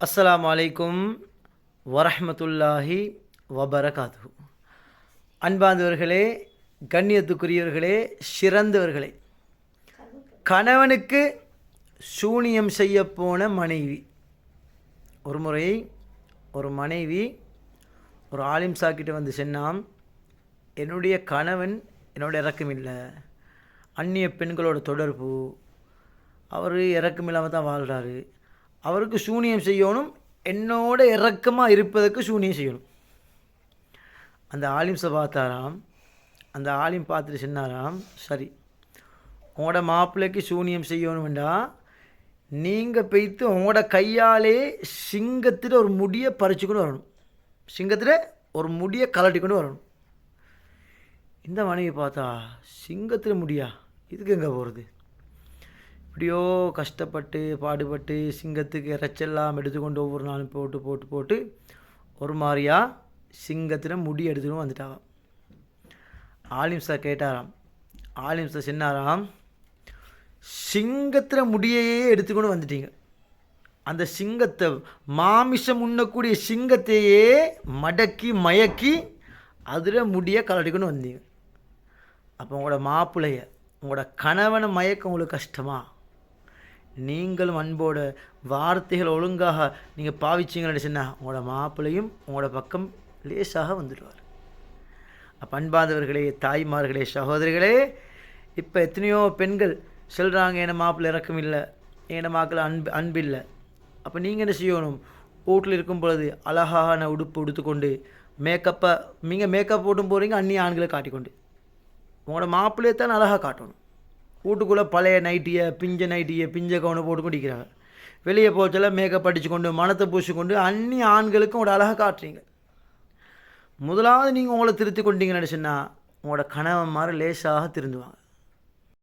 அஸ்ஸலாமு அலைக்கும் வரஹ்மத்துல்லாஹி வபரகாத்துஹு. அன்பார்ந்தவர்களே, கண்ணியத்துக்குரியவர்களே, சிறந்தவர்களே, கணவனுக்கு சூனியம் செய்யப்போன மனைவி. ஒரு முறை ஒரு மனைவி ஒரு ஆலிம் சாக்கிட்ட வந்து சொன்னாம், என்னுடைய கணவன் என்னோட இறக்கமில்லை, அந்நிய பெண்களோட தொடர்பு, அவர் இறக்கமில்லாமல் தான் வாழ்கிறாரு, அவருக்கு சூனியம் செய்யணும், என்னோட இறக்கமாக இருப்பதற்கு சூனியம் செய்யணும். அந்த ஆலிம்ஸை பார்த்தாராம். அந்த ஆலிம் பார்த்துட்டு சொன்னாராம், சரி, உங்களோட மாப்பிள்ளைக்கு சூனியம் செய்யணும்டா நீங்கள் போய்த்து உங்களோட கையாலே சிங்கத்தில் ஒரு முடியை பறிச்சுக்கொண்டு வரணும், சிங்கத்தில் ஒரு முடியை கலட்டிக்கொண்டு வரணும். இந்த மனைவி பார்த்தா, சிங்கத்தில் முடியா, இதுக்கு எங்கே போகிறது? இப்படியோ கஷ்டப்பட்டு பாடுபட்டு சிங்கத்துக்கு இறைச்செல்லாம் எடுத்துக்கொண்டு ஒவ்வொரு நாளும் போட்டு போட்டு போட்டு ஒரு மாதிரியாக சிங்கத்தில் முடி எடுத்துகிட்டு வந்துட்டாங்க. ஆலிம் சார் கேட்டாராம். ஆலிம் சார் சொன்னாராம், சிங்கத்தில் முடியையே எடுத்துக்கொண்டு வந்துட்டீங்க, அந்த சிங்கத்தை மாமிசம் உண்ணக்கூடிய சிங்கத்தையே மடக்கி மயக்கி அதில் முடியை கலட்டிக்கொண்டு வந்தீங்க. அப்போ உங்களோட மாப்பிள்ளைய, உங்களோட கணவனை மயக்க உங்களுக்கு கஷ்டமா? நீங்களும் அன்போட வார்த்தைகள் ஒழுங்காக நீங்கள் பாவிச்சிங்கன்னு சொன்னால் உங்களோட மாப்பிள்ளையும் உங்களோட பக்கம் லேசாக வந்துடுவார். அப்போ அன்பாதவர்களே, தாய்மார்களே, சகோதரிகளே, இப்போ எத்தனையோ பெண்கள் சொல்கிறாங்க, என் மாப்பிள்ளை இறக்கம் இல்லை, என் மாப்பிள்ளை அன்பில்லை. அப்போ நீங்கள் என்ன செய்யணும்? வீட்டில் இருக்கும் பொழுது அழகான உடுப்பு உடுத்துக்கொண்டு மேக்கப்பை, நீங்கள் மேக்கப் போட்டும் போகிறீங்க அந்நிய ஆண்களை காட்டிக்கொண்டு, உங்களோட மாப்பிள்ளையை தான் அழகாக காட்டணும். வீட்டுக்குள்ளே பழைய நைட்டியை, பிஞ்ச கவுனை போட்டுக்கொண்டு இருக்கிறாங்க. வெளியே போச்செல்லாம் மேக்கப் அடிச்சுக்கொண்டு மனத்தை பூசிக்கொண்டு அந்நிய ஆண்களுக்கும் உங்களோட அழகாக காட்டுறீங்க. முதலாவது நீங்கள் உங்களை திருத்தி கொண்டீங்கன்னு சொன்னால் உங்களோட கணவன் மாதிரி லேசாக திருந்துவாங்க.